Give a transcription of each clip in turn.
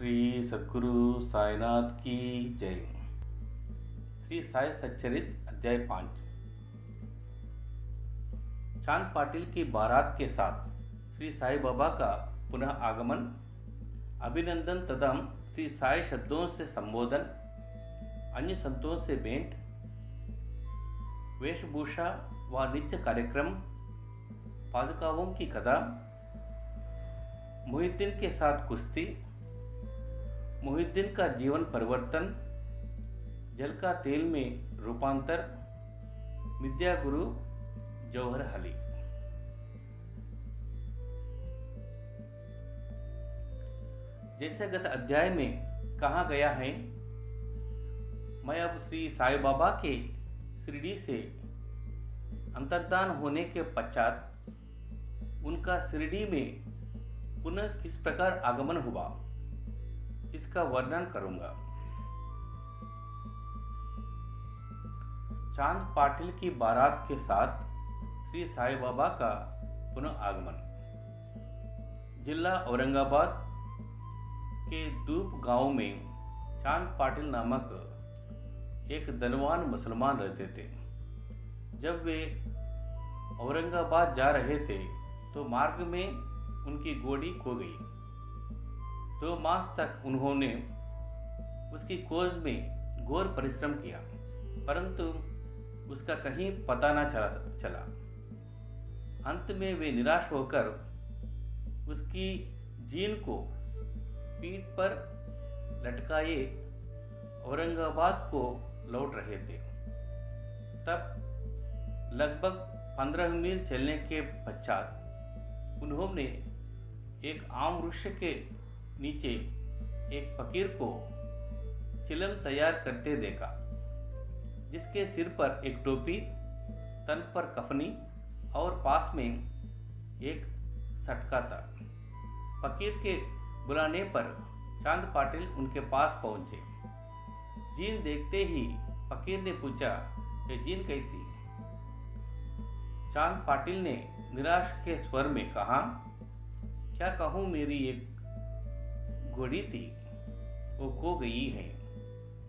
श्री सद्गुरु साईनाथ की जय। श्री साई सच्चरित अध्याय 5। चांद पाटिल की बारात के साथ श्री साई बाबा का पुनः आगमन, अभिनंदन तथा श्री साई शब्दों से संबोधन, अन्य संतों से भेंट, वेशभूषा व नित्य कार्यक्रम, पादुकाओं की कथा, मुहिद्दीन के साथ कुश्ती, मुहिद्दीन का जीवन परिवर्तन, जल का तेल में रूपांतर, विद्या गुरु जौहर अली। जैसे गत अध्याय में कहा गया है, मैं अब श्री साई बाबा के शिरडी से अंतर्धान होने के पश्चात उनका शिरडी में पुनः किस प्रकार आगमन हुआ, इसका वर्णन करूंगा। चांद पाटिल की बारात के साथ श्री साई बाबा का पुनः आगमन। जिला औरंगाबाद के दूप गांव में चांद पाटिल नामक एक धनवान मुसलमान रहते थे। जब वे औरंगाबाद जा रहे थे तो मार्ग में उनकी घोड़ी खो गई। 2 मास तक उन्होंने उसकी खोज में घोर परिश्रम किया, परंतु उसका कहीं पता न चला। अंत में वे निराश होकर उसकी जीन को पीठ पर लटकाए औरंगाबाद को लौट रहे थे। तब लगभग 15 मील चलने के पश्चात उन्होंने एक आम वृक्ष के नीचे एक फकीर को चिलम तैयार करते देखा, जिसके सिर पर एक टोपी, तन पर कफनी और पास में एक सटका था। फकीर के बुलाने पर चांद पाटिल उनके पास पहुंचे। जीन देखते ही फकीर ने पूछा, ये जीन कैसी? चांद पाटिल ने निराश के स्वर में कहा, क्या कहूँ, मेरी एक घोड़ी थी, वो खो गई है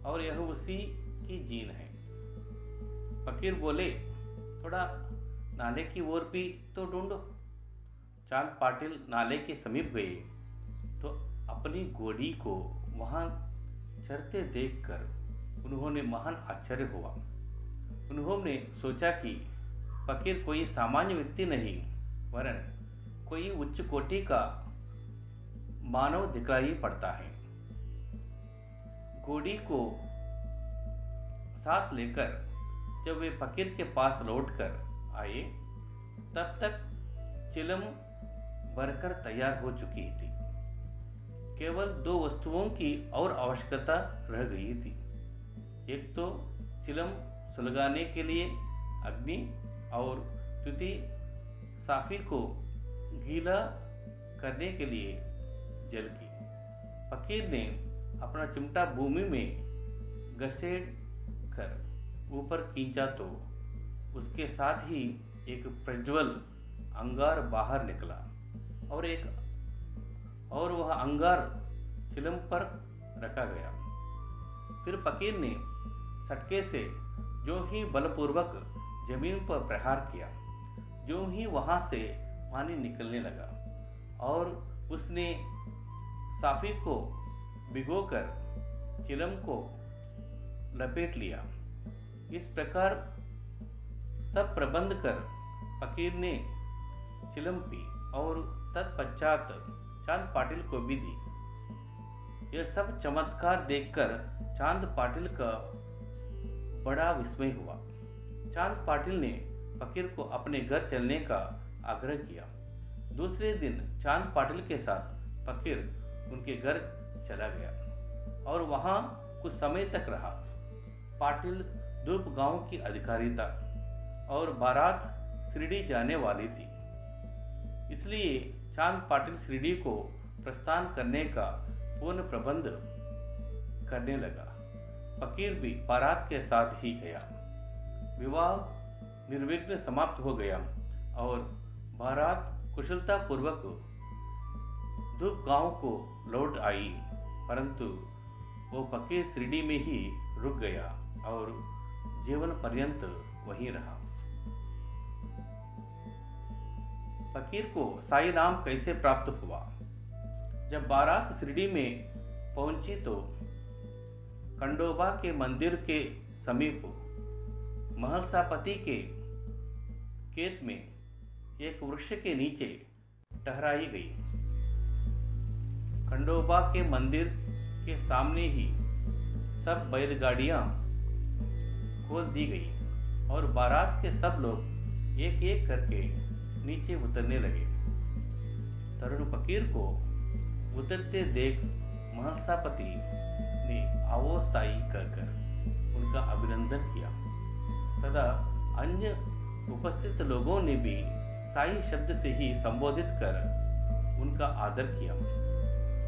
और यह उसी की जीन है। फकीर बोले, थोड़ा नाले की ओर भी तो ढूंढो। चांद पाटिल नाले के समीप गए तो अपनी घोड़ी को वहां चरते देखकर उन्होंने महान आश्चर्य हुआ। उन्होंने सोचा कि फकीर कोई सामान्य व्यक्ति नहीं, वरन कोई उच्च कोटि का मानव दिखाई पड़ता है। घोड़ी को साथ लेकर जब वे फकीर के पास लौटकर आए, तब तक चिलम भरकर तैयार हो चुकी थी। केवल 2 वस्तुओं की और आवश्यकता रह गई थी। एक तो चिलम सुलगाने के लिए अग्नि और द्वितीय साफी को गीला करने के लिए जल की। फकीर ने अपना चिमटा भूमि में घसेड़ कर ऊपर खींचा तो उसके साथ ही एक प्रज्वल अंगार बाहर निकला और वह अंगार चिलम पर रखा गया। फिर फकीर ने सटके से जो ही बलपूर्वक जमीन पर प्रहार किया, जो ही वहां से पानी निकलने लगा और उसने साफी को भिगोकर चिलम को लपेट लिया। इस प्रकार सब प्रबंध कर फकीर ने चिलम पी और तत्पश्चात चांद पाटिल को भी दी। यह सब चमत्कार देखकर चांद पाटिल का बड़ा विस्मय हुआ। चांद पाटिल ने फकीर को अपने घर चलने का आग्रह किया। दूसरे दिन चांद पाटिल के साथ फकीर उनके घर चला गया और वहां कुछ समय तक रहा। पाटिल दूप गांव की अधिकारी था और बारात शिरडी जाने वाली थी, इसलिए चांद पाटिल शिरडी को प्रस्थान करने का पूर्ण प्रबंध करने लगा। फकीर भी बारात के साथ ही गया। विवाह निर्विघ्न समाप्त हो गया और बारात कुशलता पूर्वक धूप गांव को लौट आई। परंतु वो फकीर शिरडी में ही रुक गया और जीवन पर्यंत वहीं रहा। फकीर को साई नाम कैसे प्राप्त हुआ? जब बारात शिरडी में पहुंची तो खंडोबा के मंदिर के समीप महलसापति के खेत में एक वृक्ष के नीचे ठहराई गई। खंडोबा के मंदिर के सामने ही सब बैलगाड़ियां खोल दी गई और बारात के सब लोग एक एक करके नीचे उतरने लगे। तरुण फकीर को उतरते देख महलसापति ने आवो साई कहकर उनका अभिनंदन किया तथा अन्य उपस्थित लोगों ने भी साई शब्द से ही संबोधित कर उनका आदर किया।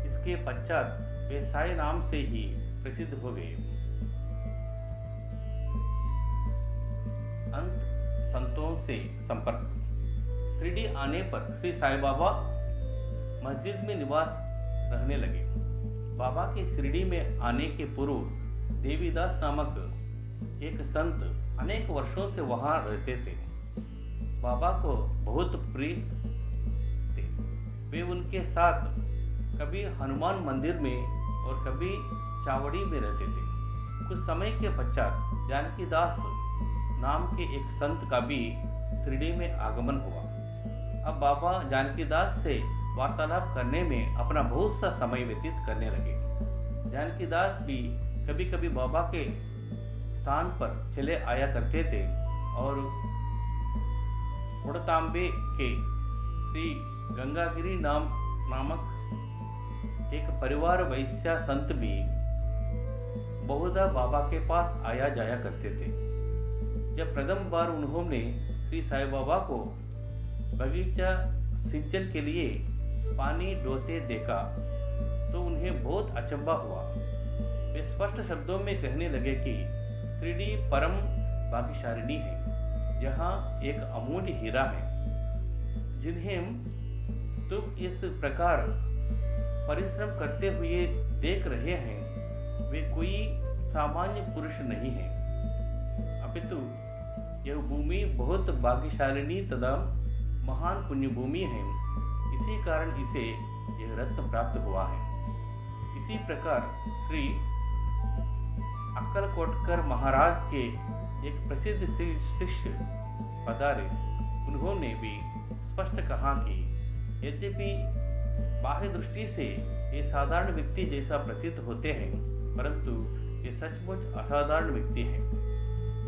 इसके पश्चात वे साई नाम से ही प्रसिद्ध हो गए। अंत संतों से संपर्क। शिरडी आने पर श्री साई बाबा मस्जिद में निवास रहने लगे। बाबा के शिरडी में आने के पूर्व देवीदास नामक एक संत अनेक वर्षों से वहां रहते थे। बाबा को बहुत प्रिय थे। वे उनके साथ कभी हनुमान मंदिर में और कभी चावड़ी में रहते थे। कुछ समय के पश्चात जानकीदास नाम के एक संत का भी शिरडी में आगमन हुआ। अब बाबा जानकीदास से वार्तालाप करने में अपना बहुत सा समय व्यतीत करने लगे। जानकीदास भी कभी कभी बाबा के स्थान पर चले आया करते थे और उड़तांबे के श्री गंगागिरी नामक एक परिवार वैश्या संत भी बहुधा बाबा के पास आया जाया करते थे। जब प्रथम बार उन्होंने श्री साई बाबा को बगीचा सिंचन के लिए पानी डोते देखा तो उन्हें बहुत अचंभा हुआ। वे स्पष्ट शब्दों में कहने लगे कि शिरडी परम भाग्यशालिनी है, जहाँ एक अमूल्य हीरा है। जिन्हें तुम इस प्रकार परिश्रम करते हुए देख रहे हैं वे कोई सामान्य पुरुष नहीं है, अपितु यह भूमि बहुत भाग्यशालिनी तथा महान पुण्य भूमि है। इसी कारण इसे यह रत्न प्राप्त हुआ है। इसी प्रकार श्री अक्कलकोटकर महाराज के एक प्रसिद्ध शिष्य पधारे। उन्होंने भी स्पष्ट कहा कि यद्यपि बाह्य दृष्टि से ये साधारण व्यक्ति जैसा प्रतीत होते हैं, परंतु ये सचमुच असाधारण व्यक्ति हैं।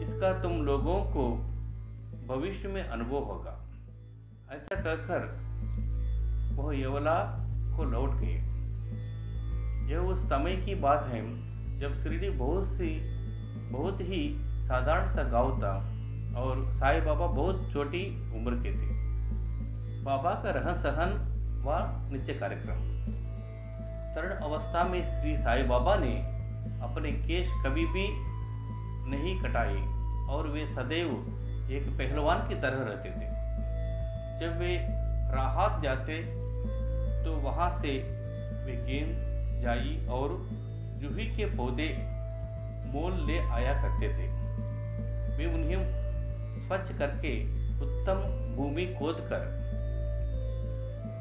इसका तुम लोगों को भविष्य में अनुभव होगा। ऐसा कहकर वह यवला को लौट गए। यह उस समय की बात है जब शिरडी बहुत ही साधारण सा गांव था और साई बाबा बहुत छोटी उम्र के थे। बाबा का रहन सहन व नित्य कार्यक्रम। तरुण अवस्था में श्री साई बाबा ने अपने केश कभी भी नहीं कटाए और वे सदैव एक पहलवान की तरह रहते थे। जब वे राहत जाते तो वहां से वे गेंद, जाई और जूही के पौधे मोल ले आया करते थे। वे उन्हें स्वच्छ करके उत्तम भूमि खोद कर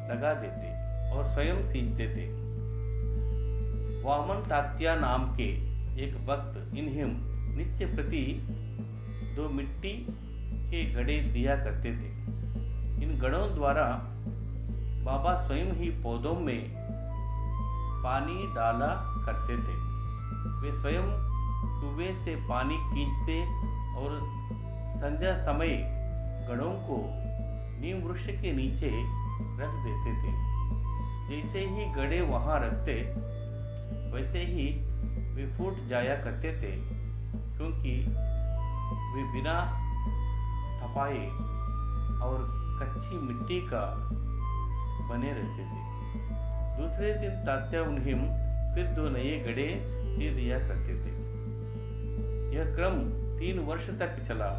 लगा देते और स्वयं सींचते थे। वामन तात्या नाम के एक भक्त इन्हें नित्य प्रति 2 मिट्टी के घड़े दिया करते थे। इन घड़ों द्वारा बाबा स्वयं ही पौधों में पानी डाला करते थे। वे स्वयं कुएं से पानी खींचते और संध्या समय घड़ों को नीम वृक्ष के नीचे रख देते थे। जैसे ही घड़े वहां रखते वैसे ही वे फूट जाया करते थे, क्योंकि वे बिना थपाए और कच्ची मिट्टी का बने रहते थे। दूसरे दिन तात्या उन्हें फिर 2 नए घड़े दे दिया करते थे। यह क्रम 3 वर्ष तक चला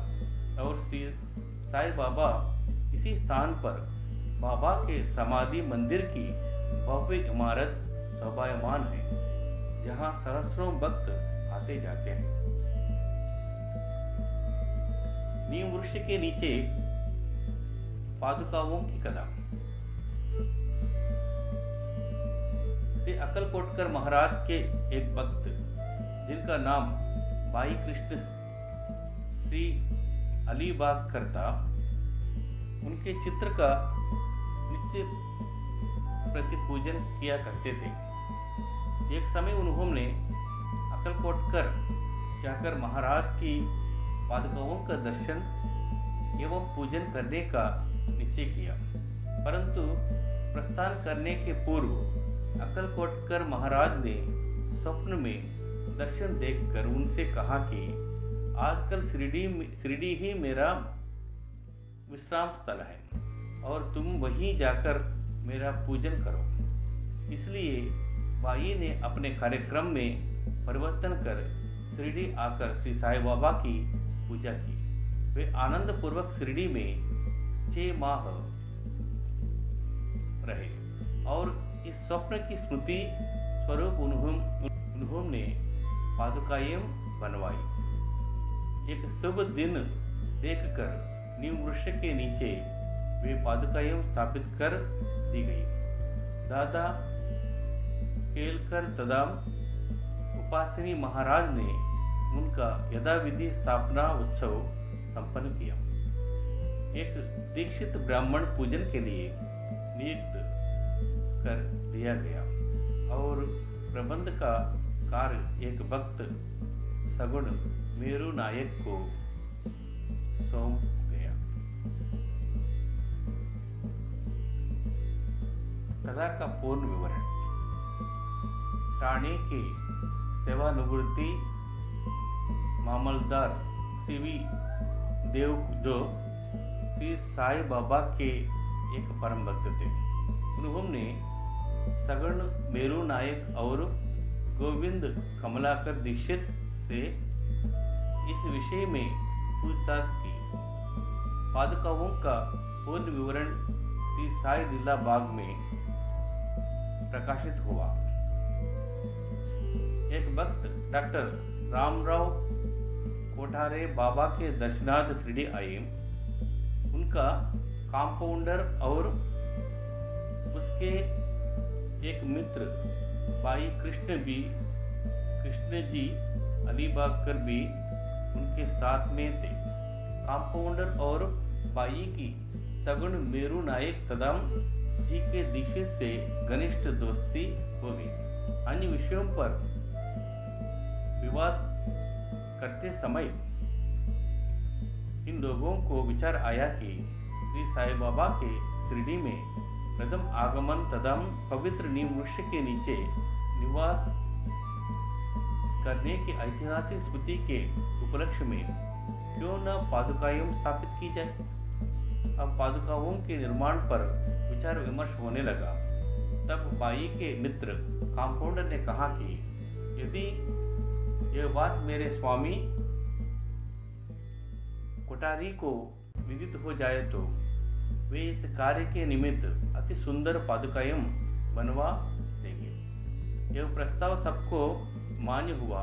और श्री साई बाबा इसी स्थान पर बाबा के समाधि मंदिर की भव्य इमारत शोभायमान है। जहां सहस्रों भक्त आते जाते हैं। नीम वृक्ष के नीचे पादुकाओं की कला। श्री अक्कलकोटकर महाराज के एक भक्त जिनका नाम भाई कृष्ण श्री अलीबाग करता, उनके चित्र का नित्य प्रतिपूजन किया करते थे। एक समय उन्होंने अक्कलकोटकर जाकर महाराज की पादुकाओं का दर्शन एवं पूजन करने का निश्चय किया, परंतु प्रस्थान करने के पूर्व अक्कलकोटकर महाराज ने स्वप्न में दर्शन देखकर उनसे कहा कि आजकल शिरडी ही मेरा विश्राम स्थल है और तुम वहीं जाकर मेरा पूजन करो। इसलिए बाई ने अपने कार्यक्रम में परिवर्तन कर शिरडी आकर श्री साईं बाबा की पूजा की। वे आनंद पूर्वक शिरडी में 6 माह रहे और इस स्वप्न की स्मृति स्वरूप उन्होंने पादुकाएं बनवाई। एक शुभ दिन देखकर नीम वृक्ष के नीचे वे पादुकाएं स्थापित कर दी गई। दादा केलकर तदाम उपासनी महाराज ने उनका यथाविधि स्थापना उत्सव संपन्न किया। एक दीक्षित ब्राह्मण पूजन के लिए नियुक्त कर दिया गया और प्रबंध का कार्य एक भक्त सगुण मेरू नायक को सौंप गया। कथा का पूर्ण विवरण। ठाणे के सेवानिवृत्ति मामलदार सीवी देव जो श्री साईं बाबा के एक परम भक्त थे, उन्होंने सगुण मेरू नायक और गोविंद कमलाकर दीक्षित से इस विषय में पूछताछ की। पादुकाओं का पूर्ण विवरण श्री साई लीला बाग में प्रकाशित हुआ। एक भक्त डॉक्टर रामराव कोठारे बाबा के दर्शनार्थ शिरडी आए। उनका कंपाउंडर और उसके एक मित्र भाई कृष्ण जी अलीबागकर भी उनके साथ में थे। कंपाउंडर और बाई की सगुण मेरू नायक तदाम जी के दीक्षित से घनिष्ठ दोस्ती हो गई। अन्य विषयों पर विवाद करते समय इन लोगों को विचार आया कि श्री साईं बाबा के शिरडी में प्रथम आगमन तदम पवित्र नीम वृक्ष के नीचे निवास करने की ऐतिहासिक स्मृति के उपलक्ष्य में क्यों न पादुकाएं स्थापित की जाए। अब पादुकाओं के निर्माण पर विचार विमर्श होने लगा। तब बाई के मित्र कंपाउंडर ने कहा कि यदि यह बात मेरे स्वामी कोठारी को विदित हो जाए तो वे इस कार्य के निमित्त अति सुंदर पादुकाएं बनवा देंगे। यह प्रस्ताव सबको मान्य हुआ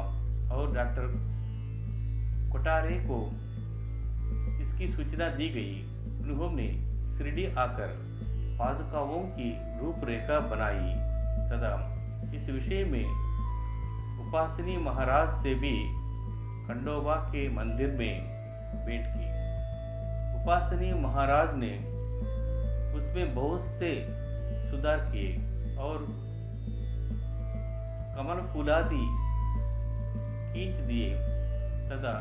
और डॉक्टर कोठारे को इसकी सूचना दी गई। उन्होंने शिरडी आकर पादुकाओं की रूपरेखा बनाई तथा इस विषय में उपासनी महाराज से भी खंडोबा के मंदिर में भेंट की। उपासनी महाराज ने उसमें बहुत से सुधार किए और कमल फूलादि खींच दिए तथा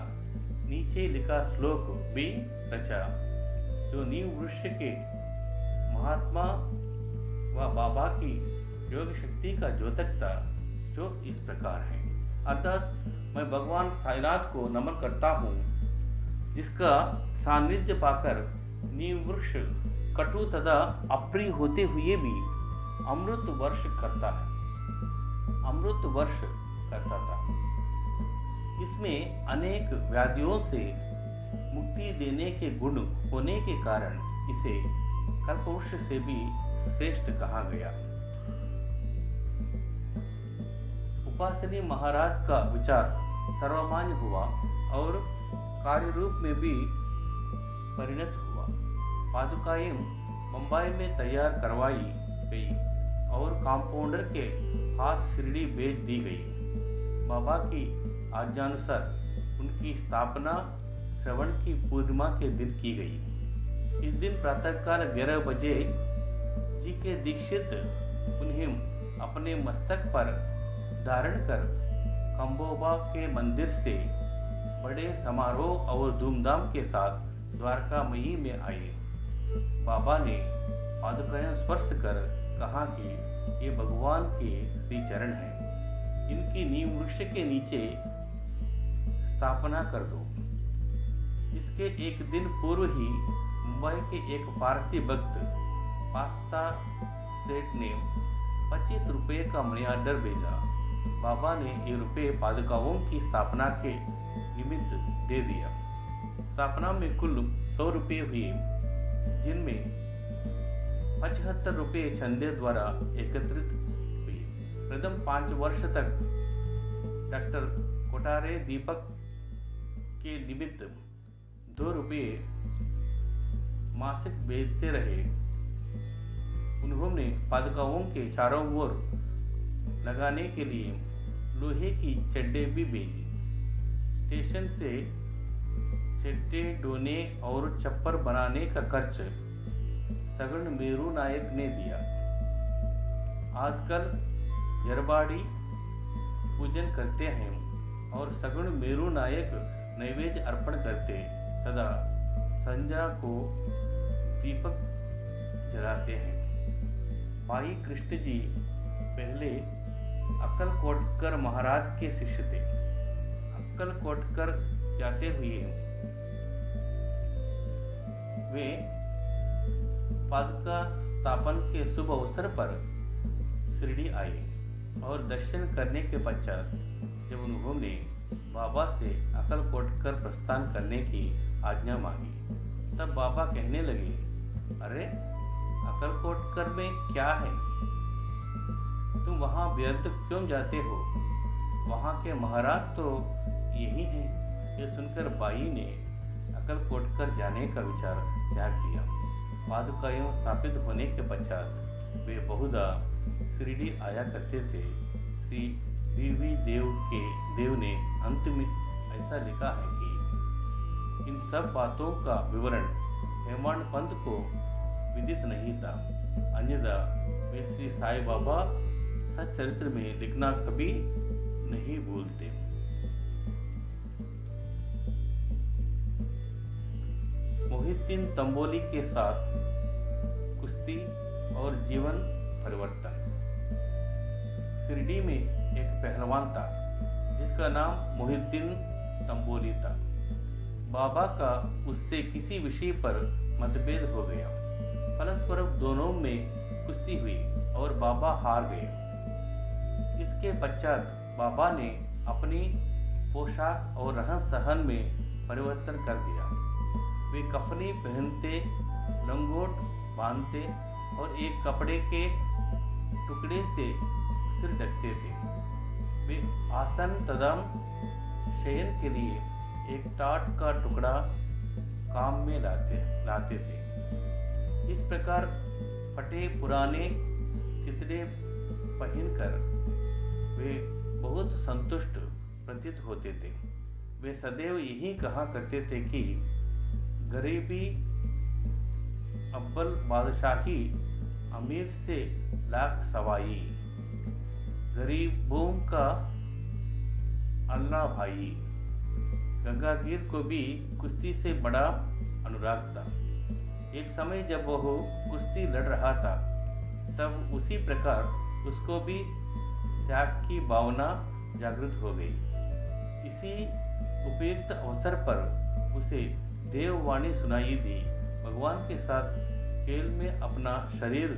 नीचे लिखा श्लोक भी रचा जो नीम वृक्ष के महात्मा व बाबा की योग शक्ति का द्योतक था, जो इस प्रकार है। अर्थात मैं भगवान साईनाथ को नमन करता हूँ, जिसका सानिध्य पाकर नीम वृक्ष कटु तथा अप्रिय होते हुए भी अमृत वर्ष करता था। इसमें अनेक व्याधियों से मुक्ति देने के गुण होने के कारण इसे कल्पवृक्ष से भी श्रेष्ठ कहा गया। उपासनी महाराज का विचार सर्वमान्य हुआ और कार्य रूप में भी परिणत हुआ। पादुकाएं मुंबई में तैयार करवाई गई और कंपाउंडर के हाथ शिरडी भेज दी गई। बाबा की आज्ञानुसार उनकी स्थापना श्रवण की पूर्णिमा के दिन की गई। इस दिन प्रातःकाल 11 बजे जी के दीक्षित उन्हें अपने मस्तक पर धारण कर खंडोबा के मंदिर से बड़े समारोह और धूमधाम के साथ द्वारकामयी में आए। बाबा ने पादुकाएं स्पर्श कर कहा कि ये भगवान के श्री चरण हैं, इनकी नीम वृक्ष के नीचे स्थापना कर दो। इसके एक दिन पूर्व ही मुंबई के एक फारसी भक्त पास्ता सेठ ने 25 रुपये का मनी ऑर्डर भेजा। बाबा ने ये रुपये पादुकाओं की स्थापना के निमित्त दे दिया। स्थापना में कुल 100 रुपये हुए, जिनमें 75 रुपये चंदे द्वारा एकत्रित हुए। प्रथम 5 वर्ष तक डॉक्टर कोठारे दीपक के निमित्त 2 रुपये मासिक भेजते रहे। उन्होंने पादुकाओं के चारों ओर लगाने के लिए लोहे की चड्डे भी भेजी। स्टेशन से चड्डे ढोने और छप्पर बनाने का खर्च सगुण मेरू नायक ने दिया। आजकल जरबाड़ी पूजन करते हैं और सगुण मेरू नायक नैवेद्य अर्पण करते तथा संध्या को दीपक जलाते हैं। भाई कृष्ण जी पहले अक्कलकोटकर महाराज के शिष्य थे। अक्कलकोटकर जाते हुए वे पादुका स्थापन के शुभ अवसर पर शिरडी आए और दर्शन करने के पश्चात जब उन्होंने बाबा से अक्कलकोटकर प्रस्थान करने की आज्ञा मांगी, तब बाबा कहने लगे, अरे अक्कलकोटकर में क्या है, तुम वहाँ व्यर्थ क्यों जाते हो, वहाँ के महाराज तो यही हैं। ये सुनकर बाई ने अक्कलकोटकर जाने का विचार त्याग दिया। पादुकाएं स्थापित होने के पश्चात वे बहुधा शिरडी आया करते थे। श्री वी देव ने अंत में ऐसा लिखा है कि इन सब बातों का विवरण हेमाड पंत को विदित नहीं था, अन्यथा वे श्री साई बाबा सच्चरित्र में लिखना कभी नहीं भूलते। मोहिउद्दीन तंबोली के साथ कुश्ती और जीवन परिवर्तन। शिरडी में एक पहलवान था जिसका नाम मोहिउद्दीन तंबोली था। बाबा का उससे किसी विषय पर मतभेद हो गया। फलस्वरूप दोनों में कुश्ती हुई और बाबा हार गए। इसके पश्चात बाबा ने अपनी पोशाक और रहन सहन में परिवर्तन कर दिया। वे कफनी पहनते, लंगोट बांधते और एक कपड़े के टुकड़े से सिर ढकते थे। वे आसन तथा शयन के लिए एक टाट का टुकड़ा काम में लाते थे। इस प्रकार फटे पुराने चितड़े पहनकर वे बहुत संतुष्ट प्रतीत होते थे। वे सदैव यही कहा करते थे कि गरीबी अव्वल बादशाही, अमीर से लाख सवाई, गरीबों का अल्लाह भाई। गंगागीर को भी कुश्ती से बड़ा अनुराग था। एक समय जब वह कुश्ती लड़ रहा था, तब उसी प्रकार उसको भी त्याग की भावना जागृत हो गई। इसी उपयुक्त अवसर पर उसे देववाणी सुनाई दी, भगवान के साथ खेल में अपना शरीर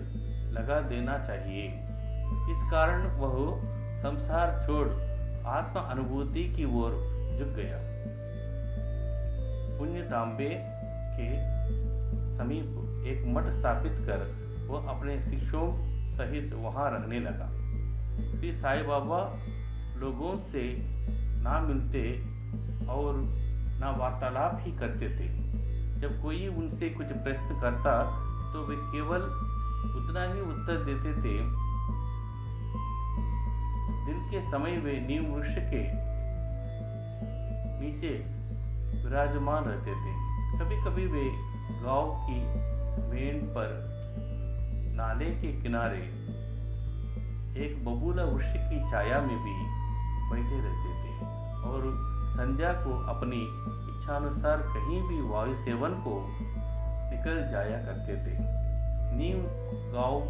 लगा देना चाहिए। इस कारण वह संसार छोड़ आत्म अनुभूति की ओर झुक गया। पुण्यतांबे के समीप एक मठ स्थापित कर वह अपने शिष्यों सहित वहां रहने लगा। श्री साई बाबा लोगों से ना मिलते और ना वार्तालाप ही करते थे। जब कोई उनसे कुछ प्रश्न करता तो वे केवल उतना ही उत्तर देते थे। दिन के समय वे नीम वृक्ष के नीचे विराजमान रहते थे। कभी कभी वे गांव की मेन पर नाले के किनारे एक बबूला वृक्ष की छाया में भी बैठे रहते थे और संध्या को अपनी इच्छानुसार कहीं भी वायु सेवन को निकल जाया करते थे। नीम गांव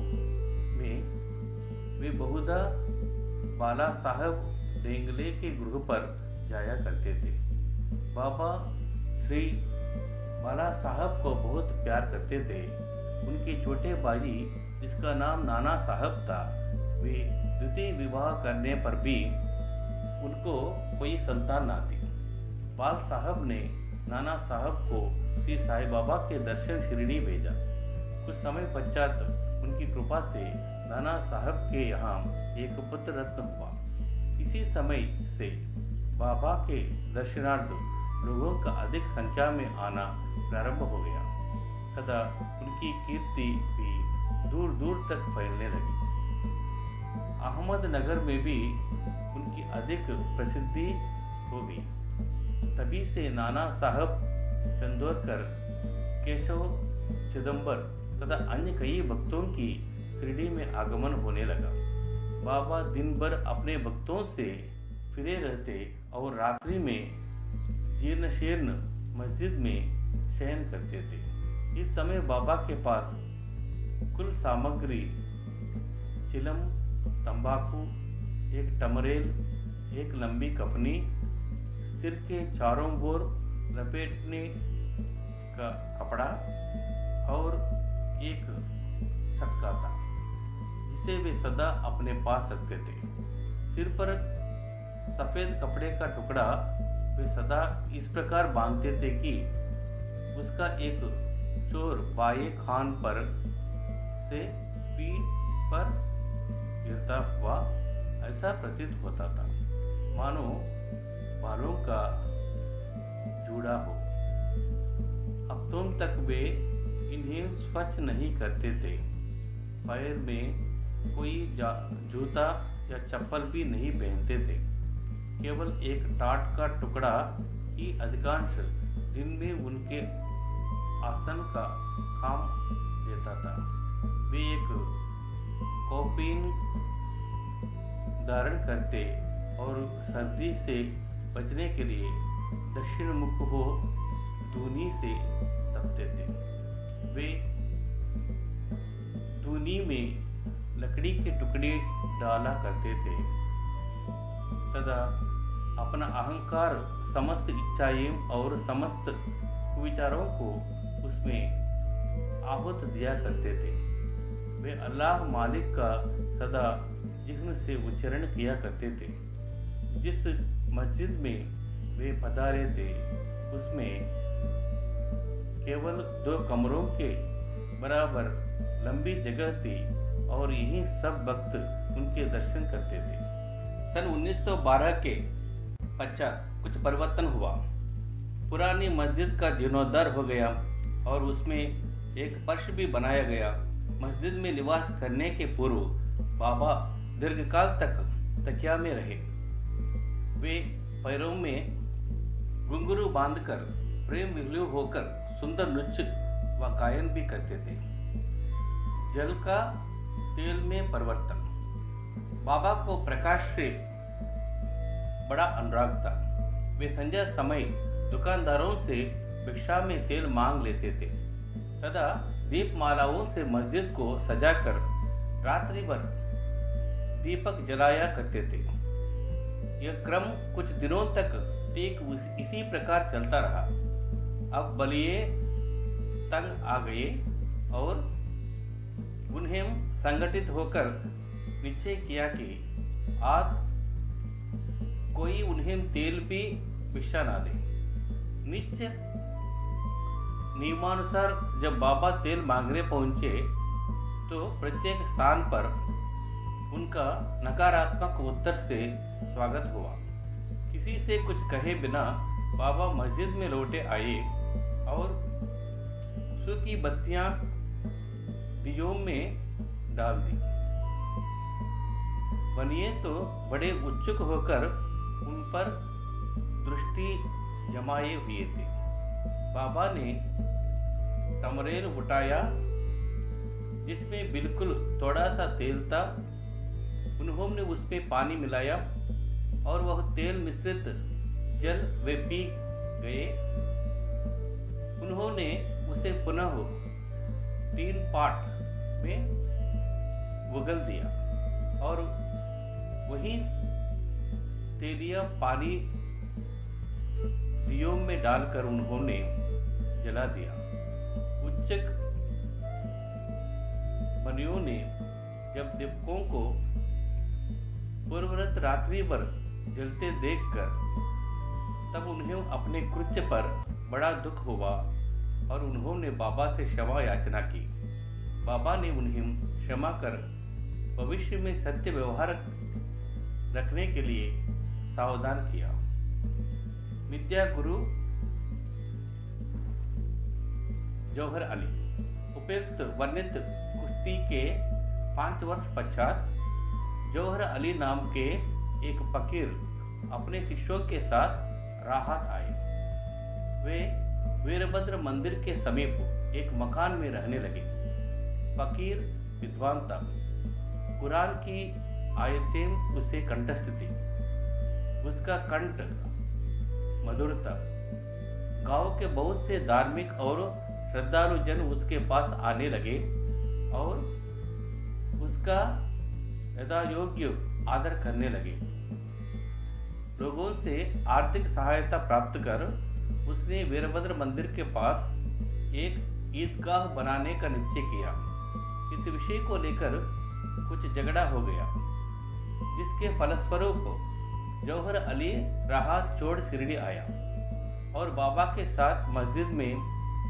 में वे बहुधा बाला साहब डेंगले के गृह पर जाया करते थे। बाबा श्री बाला साहब को बहुत प्यार करते थे। उनके छोटे भाई जिसका नाम नाना साहब था, वे द्वितीय विवाह करने पर भी उनको कोई संतान ना थी। बाल साहब ने नाना साहब को श्री साईं बाबा के दर्शन शिरडी भेजा। कुछ समय पश्चात उनकी कृपा से नाना साहब के यहाँ एक पुत्र रत्न हुआ। इसी समय से बाबा के दर्शनार्थ लोगों का अधिक संख्या में आना प्रारंभ हो गया तथा उनकी कीर्ति भी दूर दूर तक फैलने लगी। अहमदनगर में भी उनकी अधिक प्रसिद्धि हो गई। तभी से नाना साहब चंदोरकर, केशव चिदंबर तथा अन्य कई भक्तों की शिरडी में आगमन होने लगा। बाबा दिन भर अपने भक्तों से फिरे रहते और रात्रि में जीर्ण शीर्ण मस्जिद में शयन करते थे। इस समय बाबा के पास कुल सामग्री चिलम, तंबाकू, एक टमरेल, एक लंबी कफनी, सिर के चारों ओर लपेटने का कपड़ा और एक सटका था जिसे वे सदा अपने पास रखते थे। सिर पर सफ़ेद कपड़े का टुकड़ा वे सदा इस प्रकार बांधते थे कि उसका एक चोर बाएं कान पर से पीठ पर गिरता हुआ ऐसा प्रतीत होता था, मानो बालों का जूड़ा हो। हफ्तों तक वे इन्हें स्वच्छ नहीं करते थे। पैर में कोई जूता या चप्पल भी नहीं पहनते थे। केवल एक टाट का टुकड़ा ही अधिकांश दिन में उनके आसन का काम देता था। वे एक कौपीन धारण करते और सर्दी से बचने के लिए दक्षिण मुख हो धूनी से तपते थे। वे धूनी में लकड़ी के टुकड़े डाला करते थे तथा अपना अहंकार, समस्त इच्छाएं और समस्त विचारों को उसमें आहुत दिया करते थे। वे अल्लाह मालिक का सदा जिह्न से उच्चारण किया करते थे। जिस मस्जिद में वे पधारे थे उसमें केवल 2 कमरों के बराबर लंबी जगह थी और यही सब भक्त उनके दर्शन करते थे। सन 1912 के पश्चात कुछ परिवर्तन हुआ। पुरानी मस्जिद का जीर्णोद्धार हो गया और उसमें एक फर्श भी बनाया गया। मस्जिद में निवास करने के पूर्व बाबा दीर्घकाल तक तकिया में रहे। वे पैरों में घुंघरू बांधकर प्रेम विह्वल होकर सुंदर नृत्य व गायन भी करते थे। जल का तेल में परिवर्तन। बाबा को प्रकाश से बड़ा अनुराग था। वे संध्या समय दुकानदारों से भिक्षा में तेल मांग लेते थे तथा दीपमालाओं से मस्जिद को सजाकर रात्रि भर दीपक जलाया करते थे। यह क्रम कुछ दिनों तक ठीक इसी प्रकार चलता रहा। अब बलिए तंग आ गए और उन्हें संगठित होकर निश्चय किया कि आज कोई उन्हें तेल भी भिक्षा ना दे। नित्य नियमानुसार जब बाबा तेल मांगने पहुंचे तो प्रत्येक स्थान पर उनका नकारात्मक उत्तर से स्वागत हुआ। किसी से कुछ कहे बिना बाबा मस्जिद में लौटे आए और सूखी बत्तियां दियों में डाल दी। बनिए तो बड़े उत्सुक होकर उन पर दृष्टि जमाए हुए थे। बाबा ने टमरेल उठाया जिसमें बिल्कुल थोड़ा सा तेल था। उन्होंने उसमें पानी मिलाया और वह तेल मिश्रित जल वे पी गए। उन्होंने उसे पुनः 3 पाट में उगल दिया और वही तेलिया पानी दियों में डालकर उन्होंने जला दिया। उच्चक बनियों ने जब दीपकों को पूर्वरत रात्रि भर जलते देखकर तब उन्हें अपने कृत्य पर बड़ा दुख हुआ और उन्होंने बाबा से क्षमा याचना की। बाबा ने उन्हें क्षमा कर भविष्य में सत्य व्यवहार रखने के लिए सावधान किया। विद्या गुरु जौहर अली। उपयुक्त वर्णित कुश्ती के 5 वर्ष पश्चात जौहर अली नाम के एक फकीर अपने शिष्यों के साथ राहत आए। वे वीरभद्र मंदिर के समीप एक मकान में रहने लगे। फकीर विद्वान था। कुरान की आयतें उसे कंठस्थ थी। उसका कंठ मधुर था। गांव के बहुत से धार्मिक और श्रद्धालु जन उसके पास आने लगे और उसका यथायोग्य आदर करने लगे। लोगों से आर्थिक सहायता प्राप्त कर उसने वीरभद्र मंदिर के पास एक ईदगाह बनाने का निश्चय किया। इस विषय को लेकर कुछ झगड़ा हो गया, जिसके फलस्वरूप जौहर अली राहत छोड़ शिरडी आया और बाबा के साथ मस्जिद में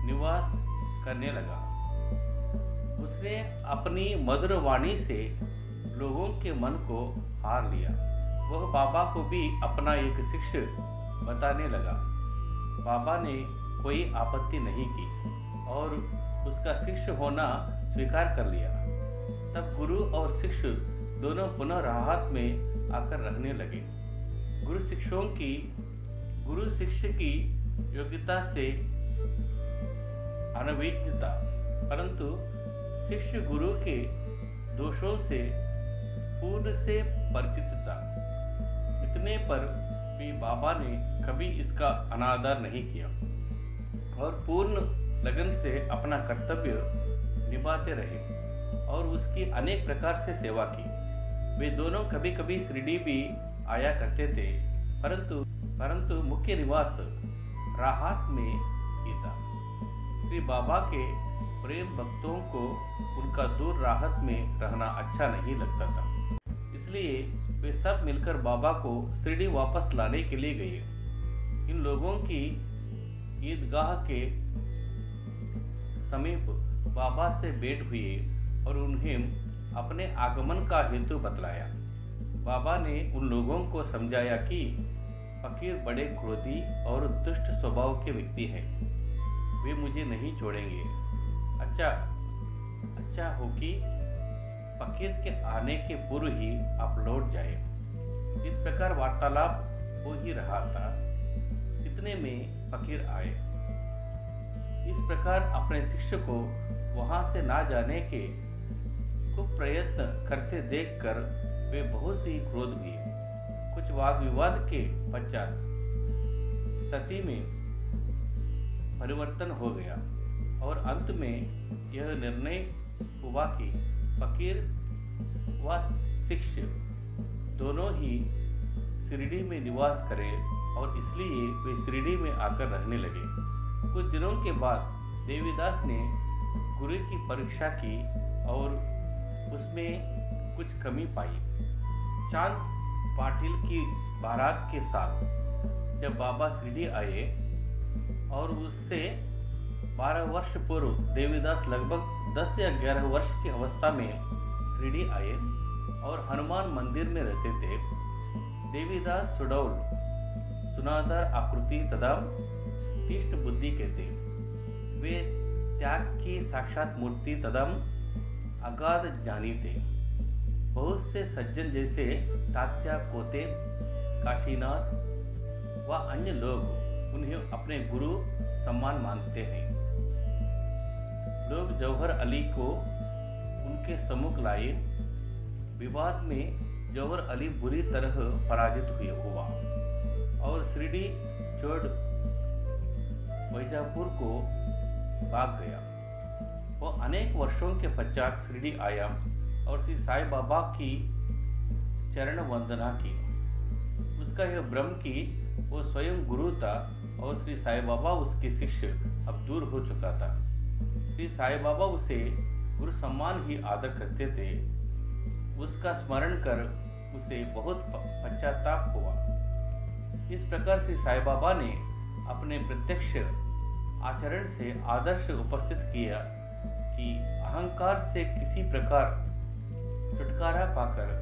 निवास करने लगा। उसने अपनी मधुर वाणी से लोगों के मन को हार लिया। वह बाबा को भी अपना एक शिष्य बताने लगा। बाबा ने कोई आपत्ति नहीं की और उसका शिष्य होना स्वीकार कर लिया। तब गुरु और शिष्य दोनों पुनः राहत में आकर रहने लगे। गुरु शिष्य की योग्यता से अनभिज्ञ था, परंतु शिष्य गुरु के दोषों से पूर्ण से परिचित था। इतने पर भी बाबा ने कभी इसका अनादर नहीं किया और पूर्ण लगन से अपना कर्तव्य निभाते रहे और उसकी अनेक प्रकार से सेवा की। वे दोनों कभी कभी शिरडी भी आया करते थे, परंतु मुख्य निवास राहत में ही था। श्री बाबा के प्रेम भक्तों को उनका दूर राहत में रहना अच्छा नहीं लगता था, इसलिए वे सब मिलकर बाबा को शिरडी वापस लाने के लिए गए। इन लोगों की ईदगाह के समीप बाबा से भेंट हुई और उन्हें अपने आगमन का हेतु बतलाया। बाबा ने उन लोगों को समझाया कि फकीर बड़े क्रोधी और दुष्ट स्वभाव के व्यक्ति हैं। वे मुझे नहीं छोड़ेंगे। अच्छा हो कि फकीर के आने के पूर्व ही आप लौट जाए। इस प्रकार वार्तालाप हो ही रहा था। इतने में फकीर आए। इस प्रकार अपने शिष्य को वहां से ना जाने के खूब प्रयत्न करते देखकर वे बहुत ही क्रोध हुए। कुछ वाद विवाद के पश्चात स्थिति में परिवर्तन हो गया और अंत में यह निर्णय हुआ कि फकीर व शिष्य दोनों ही शिरडी में निवास करें और इसलिए वे शिरडी में आकर रहने लगे। कुछ दिनों के बाद देवीदास ने गुरु की परीक्षा की और उसमें कुछ कमी पाई। चांद पाटिल की बारात के साथ जब बाबा शिरडी आए और उससे 12 वर्ष पूर्व देवीदास लगभग 10 या 11 वर्ष की अवस्था में शिरडी आए और हनुमान मंदिर में रहते थे। देवीदास सुडौल सुनाधार आकृति तथा तीक्ष्ण बुद्धि के थे। वे त्याग की साक्षात मूर्ति तथा अगाध ज्ञानी थे। बहुत से सज्जन जैसे तात्या कोते, काशीनाथ व अन्य लोग उन्हें अपने गुरु सम्मान मानते हैं। लोग जौहर अली को उनके सम्मुख लाए। विवाद में जौहर अली बुरी तरह पराजित हुआ और शिरडी छोड़ वैजापुर को भाग गया। वह अनेक वर्षों के पश्चात शिरडी आया और श्री साईं बाबा की चरण वंदना की। उसका यह भ्रम कि वो स्वयं गुरु था और श्री साईं बाबा उसके शिष्य अब दूर हो चुका था। श्री साईं बाबा उसे गुरु सम्मान ही आदर करते थे। उसका स्मरण कर उसे बहुत पश्चाताप हुआ। इस प्रकार श्री साईं बाबा ने अपने प्रत्यक्ष आचरण से आदर्श उपस्थित किया कि अहंकार से किसी प्रकार छुटकारा पाकर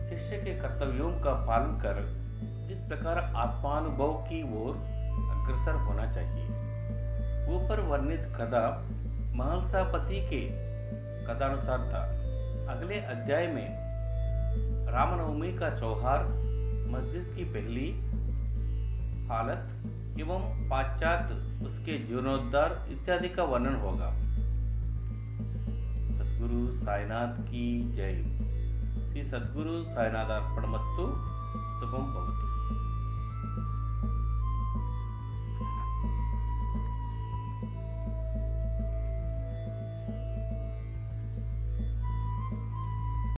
शिष्य के कर्तव्यों का पालन कर जिस प्रकार आत्मानुभव की ओर अग्रसर होना चाहिए। ऊपर वर्णित कथा महलसापति के कथानुसार था। अगले अध्याय में रामनवमी का त्योहार, मस्जिद की पहली हालत एवं पाश्चात उसके जीर्णोद्धार इत्यादि का वर्णन होगा। सद्गुरु साईनाथ की जय। श्री सद्गुरु साईनाथ अर्पणमस्तु। शुभम भवतु।